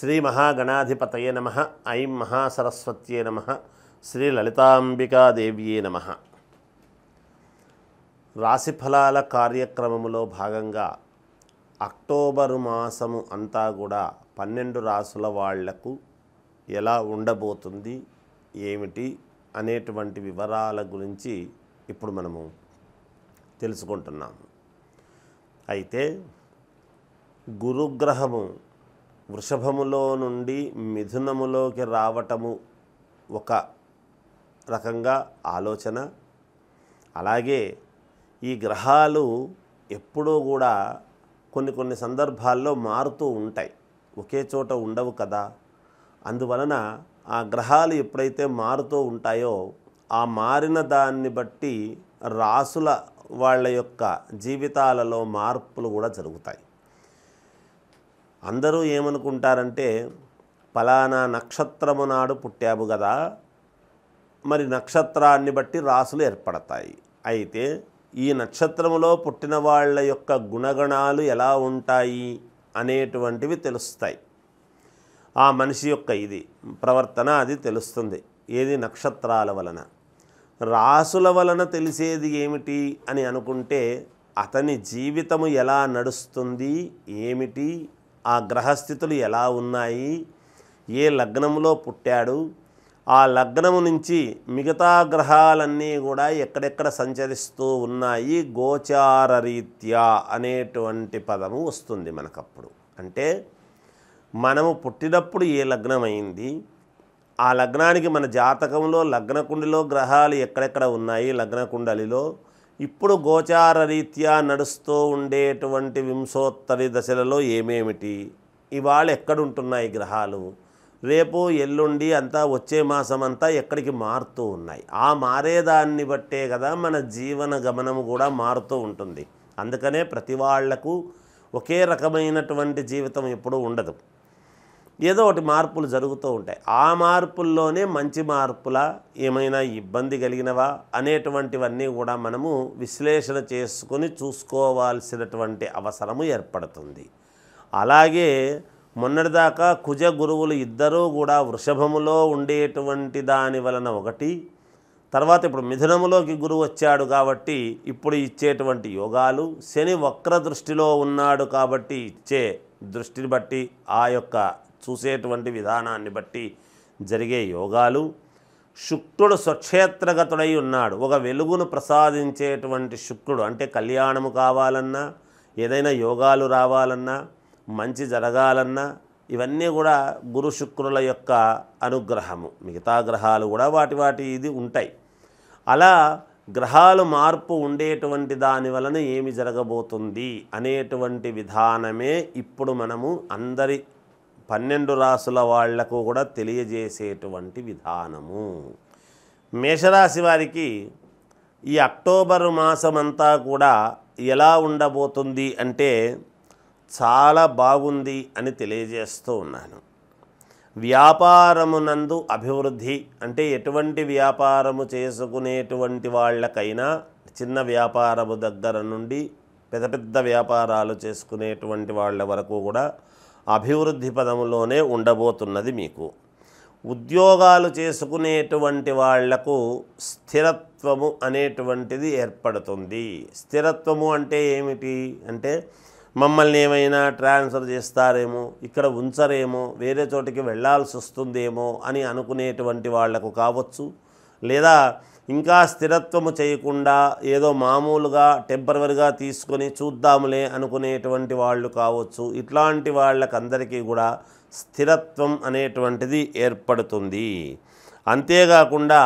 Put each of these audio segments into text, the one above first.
శ్రీ మహాగణాధిపతయే నమః. ఐం మహాసరస్వత్యే నమః. శ్రీ లలితాంబికాదేవ్యే నమః. రాశిఫలాల కార్యక్రమములో భాగంగా అక్టోబరు మాసము అంతా కూడా 12 రాసుల వాళ్లకు ఎలా ఉండబోతుంది, ఏమిటి అనేటువంటి వివరాల గురించి ఇప్పుడు మనము తెలుసుకుంటున్నాము. అయితే గురుగ్రహము వృషభములో నుండి మిథునములోకి రావటము ఒక రకంగా ఆలోచన. అలాగే ఈ గ్రహాలు ఎప్పుడూ కూడా కొన్ని సందర్భాల్లో మారుతూ ఉంటాయి, ఒకే చోట ఉండవు కదా. అందువలన ఆ గ్రహాలు ఎప్పుడైతే మారుతూ ఉంటాయో ఆ మారిన దాన్ని బట్టి రాసుల వాళ్ళ యొక్క జీవితాలలో మార్పులు కూడా జరుగుతాయి. అందరూ ఏమనుకుంటారంటే, ఫలానా నక్షత్రము నాడు పుట్టాము కదా, మరి నక్షత్రాన్ని బట్టి రాసులు ఏర్పడతాయి. అయితే ఈ నక్షత్రములో పుట్టిన వాళ్ళ యొక్క గుణగణాలు ఎలా ఉంటాయి అనేటువంటివి తెలుస్తాయి. ఆ మనిషి యొక్క ఇది ప్రవర్తన అది తెలుస్తుంది. ఏది? నక్షత్రాల వలన. రాసుల వలన తెలిసేది ఏమిటి అని అనుకుంటే, అతని జీవితము ఎలా నడుస్తుంది, ఏమిటి, ఆ గ్రహస్థితులు ఎలా ఉన్నాయి, ఏ లగ్నంలో పుట్టాడు, ఆ లగ్నము నుంచి మిగతా గ్రహాలన్నీ కూడా ఎక్కడెక్కడ సంచరిస్తూ ఉన్నాయి, గోచార రీత్యా అనేటువంటి పదము వస్తుంది మనకప్పుడు. అంటే మనము పుట్టినప్పుడు ఏ లగ్నం అయింది, ఆ లగ్నానికి మన జాతకంలో లగ్నకుండిలో గ్రహాలు ఎక్కడెక్కడ ఉన్నాయి, లగ్నకుండలిలో ఇప్పుడు గోచార రీత్యా నడుస్తూ ఉండేటువంటి వింశోత్తరి దశలలో ఏమేమిటి, ఇవాళ ఎక్కడుంటున్నాయి గ్రహాలు, రేపు ఎల్లుండి అంతా వచ్చే మాసం అంతా ఎక్కడికి మారుతూ ఉన్నాయి. ఆ మారేదాన్ని బట్టే కదా మన జీవన గమనము కూడా మారుతూ ఉంటుంది. అందుకనే ప్రతి వాళ్లకు ఒకే రకమైనటువంటి జీవితం ఎప్పుడూ ఉండదు. ఏదో ఒకటి మార్పులు జరుగుతూ ఉంటాయి. ఆ మార్పుల్లోనే మంచి మార్పులా, ఏమైనా ఇబ్బంది కలిగినవా అనేటువంటివన్నీ కూడా మనము విశ్లేషణ చేసుకొని చూసుకోవాల్సినటువంటి అవసరము ఏర్పడుతుంది. అలాగే మొన్నటిదాకా కుజ గురువులు ఇద్దరూ కూడా వృషభములో ఉండేటువంటి దాని వలన ఒకటి, తర్వాత ఇప్పుడు మిథునములోకి గురువు వచ్చాడు కాబట్టి ఇప్పుడు ఇచ్చేటువంటి యోగాలు, శని వక్ర దృష్టిలో ఉన్నాడు కాబట్టి ఇచ్చే దృష్టిని బట్టి, ఆ యొక్క చూసేటువంటి విధానాన్ని బట్టి జరిగే యోగాలు, శుక్రుడు స్వక్షేత్రగతుడై ఉన్నాడు, ఒక వెలుగును ప్రసాదించేటువంటి శుక్రుడు. అంటే కళ్యాణము కావాలన్నా, ఏదైనా యోగాలు రావాలన్నా, మంచి జరగాలన్నా ఇవన్నీ కూడా గురు శుక్రుల యొక్క అనుగ్రహము. మిగతా గ్రహాలు కూడా వాటి ఇది ఉంటాయి. అలా గ్రహాలు మార్పు ఉండేటువంటి దాని వలన ఏమి జరగబోతుంది అనేటువంటి విధానమే ఇప్పుడు మనము అందరి 12 రాసుల వాళ్లకు కూడా తెలియజేసేటువంటి విధానము. మేషరాశి వారికి ఈ అక్టోబరు మాసమంతా కూడా ఎలా ఉండబోతుంది అంటే చాలా బాగుంది అని తెలియజేస్తూ ఉన్నాను. వ్యాపారమునందు అభివృద్ధి, అంటే ఎటువంటి వ్యాపారము చేసుకునేటువంటి వాళ్ళకైనా, చిన్న వ్యాపారము దగ్గర నుండి పెద్ద వ్యాపారాలు చేసుకునేటువంటి వాళ్ళ వరకు కూడా అభివృద్ధి పదములోనే ఉండబోతున్నది మీకు. ఉద్యోగాలు చేసుకునేటువంటి వాళ్లకు స్థిరత్వము అనేటువంటిది ఏర్పడుతుంది. స్థిరత్వము అంటే ఏమిటి అంటే, మమ్మల్ని ఏమైనా ట్రాన్స్ఫర్ చేస్తారేమో, ఇక్కడ ఉంచరేమో, వేరే చోటికి వెళ్ళాల్సి వస్తుందేమో అని అనుకునేటువంటి వాళ్లకు కావచ్చు, లేదా ఇంకా స్థిరత్వము చేయకుండా ఏదో మామూలుగా టెంపరవరీగా తీసుకొని చూద్దాములే అనుకునేటువంటి వాళ్ళు కావచ్చు. ఇట్లాంటి వాళ్ళకందరికీ కూడా స్థిరత్వం అనేటువంటిది ఏర్పడుతుంది. అంతేకాకుండా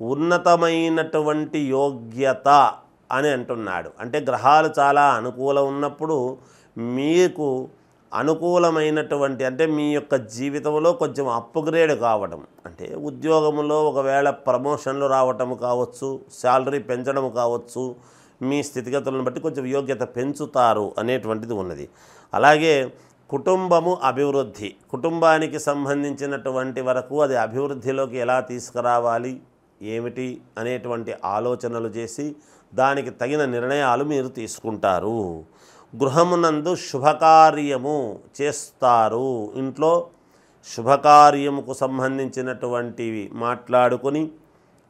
ఉన్నతమైనటువంటి యోగ్యత అని అంటున్నాడు. అంటే గ్రహాలు చాలా అనుకూలం ఉన్నప్పుడు మీకు అనుకూలమైనటువంటి, అంటే మీ యొక్క జీవితంలో కొంచెం అప్గ్రేడ్ కావడం, అంటే ఉద్యోగంలో ఒకవేళ ప్రమోషన్లు రావటము కావచ్చు, శాలరీ పెంచడం కావచ్చు, మీ స్థితిగతులను బట్టి కొంచెం యోగ్యత పెంచుతారు అనేటువంటిది ఉన్నది. అలాగే కుటుంబము అభివృద్ధి, కుటుంబానికి సంబంధించినటువంటి వరకు అది అభివృద్ధిలోకి ఎలా తీసుకురావాలి, ఏమిటి అనేటువంటి ఆలోచనలు చేసి దానికి తగిన నిర్ణయాలు మీరు తీసుకుంటారు. గృహమునందు శుభకార్యము చేస్తారు. ఇంట్లో శుభకార్యముకు సంబంధించినటువంటివి మాట్లాడుకొని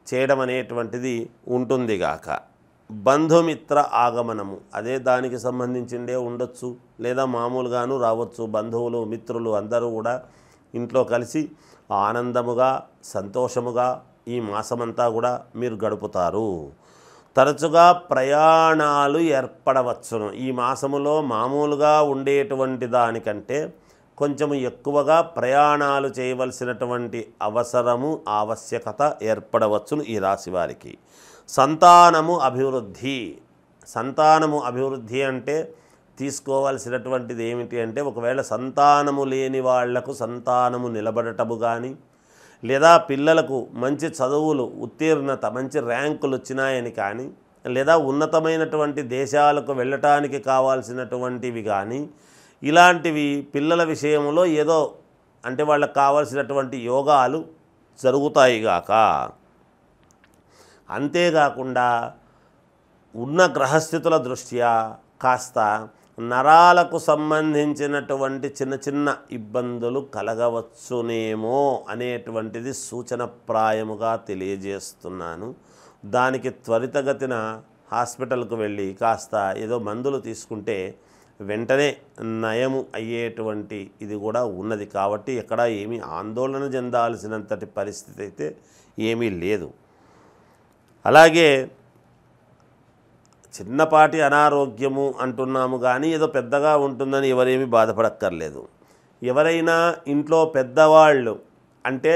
చేయడం అనేటువంటిది ఉంటుందిగాక. బంధుమిత్ర ఆగమనము అదే దానికి సంబంధించిందే ఉండొచ్చు, లేదా మామూలుగాను రావచ్చు. బంధువులు మిత్రులు అందరూ కూడా ఇంట్లో కలిసి ఆనందముగా సంతోషముగా ఈ మాసమంతా కూడా మీరు గడుపుతారు. తరచుగా ప్రయాణాలు ఏర్పడవచ్చును. ఈ మాసములో మామూలుగా ఉండేటువంటి దానికంటే కొంచెం ఎక్కువగా ప్రయాణాలు చేయవలసినటువంటి అవసరము ఆవశ్యకత ఏర్పడవచ్చును ఈ రాశి వారికి. సంతానము అభివృద్ధి. సంతానము అభివృద్ధి అంటే తీసుకోవాల్సినటువంటిది ఏమిటి అంటే, ఒకవేళ సంతానము లేని వాళ్లకు సంతానము నిలబడటము కానీ, లేదా పిల్లలకు మంచి చదువులు ఉత్తీర్ణత మంచి ర్యాంకులు వచ్చినాయని కానీ, లేదా ఉన్నతమైనటువంటి దేశాలకు వెళ్ళటానికి కావాల్సినటువంటివి కానీ, ఇలాంటివి పిల్లల విషయంలో ఏదో అంటే వాళ్ళకు కావాల్సినటువంటి యోగాలు జరుగుతాయిగాక. అంతేకాకుండా ఉన్న గ్రహస్థితుల దృష్ట్యా కాస్త నరాలకు సంబంధించినటువంటి చిన్న చిన్న ఇబ్బందులు కలగవచ్చునేమో అనేటువంటిది సూచనప్రాయముగా తెలియజేస్తున్నాను. దానికి త్వరితగతిన హాస్పిటల్కు వెళ్ళి కాస్త ఏదో మందులు తీసుకుంటే వెంటనే నయము అయ్యేటువంటి ఇది కూడా ఉన్నది. కాబట్టి ఎక్కడ ఏమీ ఆందోళన చెందాల్సినంతటి పరిస్థితి అయితే ఏమీ లేదు. అలాగే చిన్నపాటి అనారోగ్యము అంటున్నాము కానీ ఏదో పెద్దగా ఉంటుందని ఎవరేమీ బాధపడక్కర్లేదు. ఎవరైనా ఇంట్లో పెద్దవాళ్ళు అంటే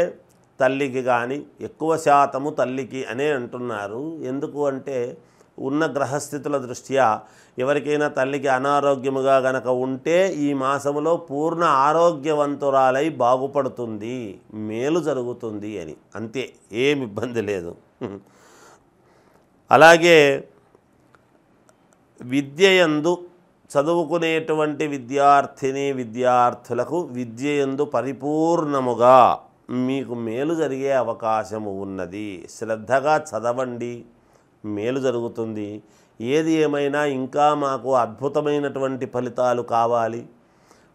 తల్లికి కానీ ఎక్కువ శాతము తల్లికి అనే అంటున్నారు. ఎందుకు అంటే ఉన్న గ్రహస్థితుల దృష్ట్యా ఎవరికైనా తల్లికి అనారోగ్యముగా గనక ఉంటే ఈ మాసములో పూర్ణ ఆరోగ్యవంతురాలై బాగుపడుతుంది, మేలు జరుగుతుంది అని. అంతే, ఏమి ఇబ్బంది లేదు. అలాగే విద్యయందు చదువుకునేటువంటి విద్యార్థులకు విద్యయందు పరిపూర్ణముగా మీకు మేలు జరిగే అవకాశము ఉన్నది. శ్రద్ధగా చదవండి, మేలు జరుగుతుంది. ఏది ఏమైనా ఇంకా మాకు అద్భుతమైనటువంటి ఫలితాలు కావాలి,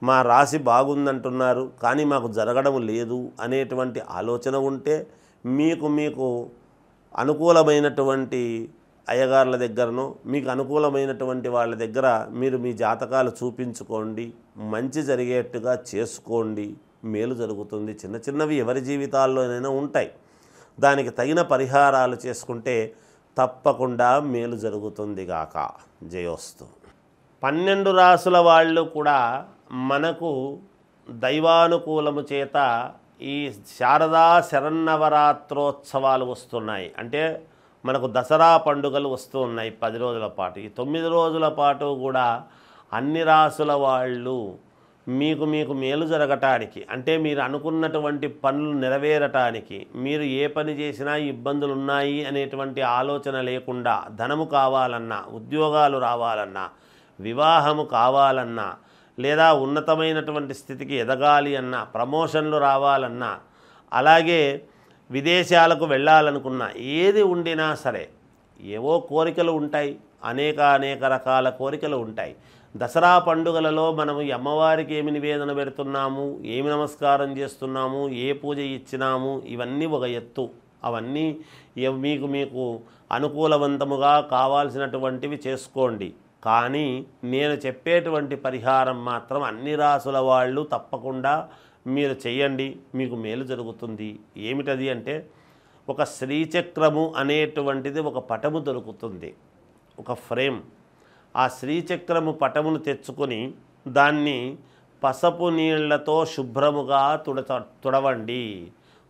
మా రాశి బాగుందంటున్నారు కానీ మాకు జరగడం లేదు అనేటువంటి ఆలోచన ఉంటే మీకు అనుకూలమైనటువంటి అయ్యగారుల దగ్గరనో మీకు అనుకూలమైనటువంటి వాళ్ళ దగ్గర మీరు మీ జాతకాలు చూపించుకోండి, మంచి జరిగేట్టుగా చేసుకోండి, మేలు జరుగుతుంది. చిన్న చిన్నవి ఎవరి జీవితాల్లోనైనా ఉంటాయి, దానికి తగిన పరిహారాలు చేసుకుంటే తప్పకుండా మేలు జరుగుతుంది గాక. జయోస్తు. 12 రాసుల వాళ్ళు కూడా మనకు దైవానుకూలము చేత ఈ శారదా శరన్నవరాత్రోత్సవాలు వస్తున్నాయి. అంటే మనకు దసరా పండుగలు వస్తూ ఉన్నాయి 10 రోజుల పాటు. ఈ 9 రోజుల పాటు కూడా అన్ని రాసుల వాళ్ళు మీకు మేలు జరగటానికి, అంటే మీరు అనుకున్నటువంటి పనులు నెరవేరటానికి, మీరు ఏ పని చేసినా ఇబ్బందులు ఉన్నాయి అనేటువంటి ఆలోచన లేకుండా ధనము కావాలన్నా, ఉద్యోగాలు రావాలన్నా, వివాహము కావాలన్నా, లేదా ఉన్నతమైనటువంటి స్థితికి ఎదగాలి అన్నా, ప్రమోషన్లు రావాలన్నా, అలాగే విదేశాలకు వెళ్ళాలనుకున్నా, ఏది ఉండినా సరే ఏవో కోరికలు ఉంటాయి, అనేక రకాల కోరికలు ఉంటాయి. దసరా పండుగలలో మనము అమ్మవారికి ఏమి నివేదన పెడుతున్నాము, ఏమి నమస్కారం చేస్తున్నాము, ఏ పూజ ఇచ్చినాము, ఇవన్నీ ఒక ఎత్తు. అవన్నీ మీకు అనుకూలవంతముగా కావాల్సినటువంటివి చేసుకోండి. కానీ నేను చెప్పేటువంటి పరిహారం మాత్రం అన్ని రాసుల వాళ్ళు తప్పకుండా మీరు చెయ్యండి, మీకు మేలు జరుగుతుంది. ఏమిటది అంటే, ఒక శ్రీచక్రము అనేటువంటిది ఒక పటము దొరుకుతుంది, ఒక ఫ్రేమ్. ఆ శ్రీచక్రము పటమును తెచ్చుకొని దాన్ని పసుపు నీళ్లతో శుభ్రముగా తుడవండి.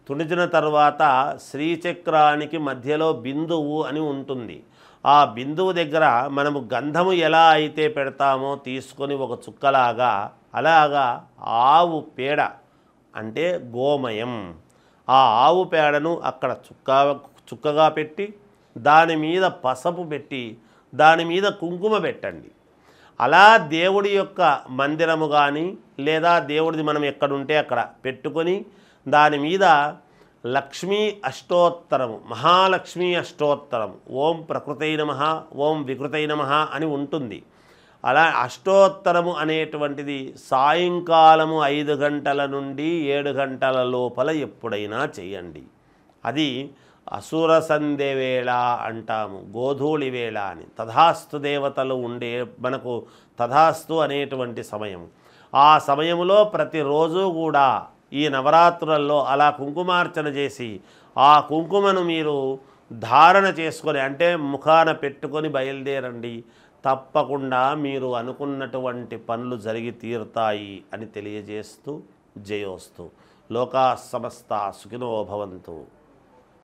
తుడిచిన తర్వాత శ్రీచక్రానికి మధ్యలో బిందువు అని ఉంటుంది. ఆ బిందువు దగ్గర మనము గంధము ఎలా అయితే పెడతామో తీసుకొని ఒక చుక్కలాగా, అలాగా ఆవు పేడ అంటే గోమయం, ఆ ఆవు పేడను అక్కడ చుక్కగా పెట్టి దాని మీద పసుపు పెట్టి దాని మీద కుంకుమ పెట్టండి. అలా దేవుడి యొక్క మందిరము కానీ లేదా దేవుడిది మనం ఎక్కడుంటే అక్కడ పెట్టుకొని దాని మీద లక్ష్మీ అష్టోత్తరము, మహాలక్ష్మీ అష్టోత్తరం, ఓం ప్రకృతై నమః, ఓం వికృతై నమః అని ఉంటుంది. అలా అష్టోత్తరము అనేటువంటిది సాయంకాలము 5 గంటల నుండి 7 గంటల లోపల ఎప్పుడైనా చేయండి. అది అసుర సంధ్య వేళ అంటాము, గోధూళి వేళ అని. తథాస్తు దేవతలు ఉండే మనకు తథాస్తు అనేటువంటి సమయం. ఆ సమయంలో ప్రతిరోజు కూడా ఈ నవరాత్రులలో అలా కుంకుమార్చన చేసి ఆ కుంకుమను మీరు ధారణ చేసుకొని అంటే ముఖాన పెట్టుకొని బయలుదేరండి. తప్పకుండా మీరు అనుకున్నటువంటి పనులు జరిగి తీరుతాయి అని తెలియజేస్తూ జయోస్తు. లోకా సమస్త సుఖినో భవంతు.